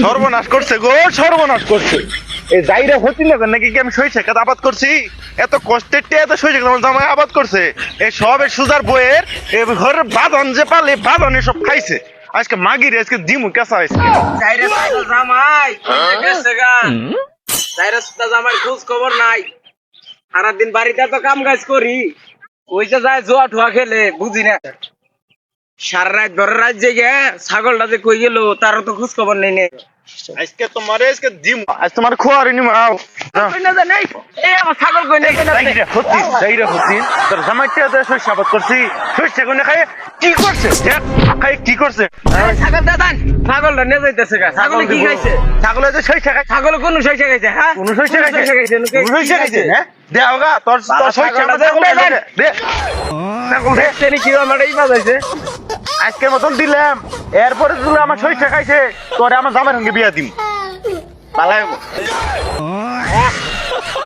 সর্বনাশ করছে গো, সর্বনাশ করছে। এই যাইরা হতি না নাকি কি আমি সইছে কাজ আবাদ করছি, এত কষ্টের টেয়ে এত সইছে আমার জামাই আবাদ করছে। এই সব এই সুজার বইয়ের এই ঘরের বাঁধন যে পালে বাঁধনে সব খাইছে। আজকে মাগির আজকে দিমু কেসা আজকে যাইরে সাইকেল জামাই গেছে গা। যাইরে সুতা জামাই খোঁজ খবর নাই। সারাদিন বাড়িতে তো কাম কাজ করি, ওই যে যায় জুয়া ঠুয়া খেলে বুঝি না। সারা রাত ধরে রাত জেগে ছাগলটা যে কই গেল তারও তো খোঁজ খবর নেই। আজকে তোমারে আজকে দিমু, আজ তোমার খোয়ারি নিমু। আও আমার ছাগল কই নেই। যাইরা হতি তোর জামাইটা তো সইছে আবাদ করছি, সইছে কোনে খায় কি করছে দেখ, খায় কি করছে। ছাগল দাদান ছাগলটা নিয়ে যাইতেছে গা। ছাগল কি খাইছে? ছাগলে যে সইছে খায়, ছাগল কোন সইছে খাইছে? হ্যাঁ কোন সইছে খাইছে, কোন সইছে খাইছে। হ্যাঁ দেওগা তোর তোর সইছে দে ছাগল দে। তেরি কি আমার এই বাজাইছে? আজকের মতন দিলাম, এরপরে যদি আমার সইছে খাইছে তোরে আমার জামাইর সঙ্গে বিয়া দিম। পালাই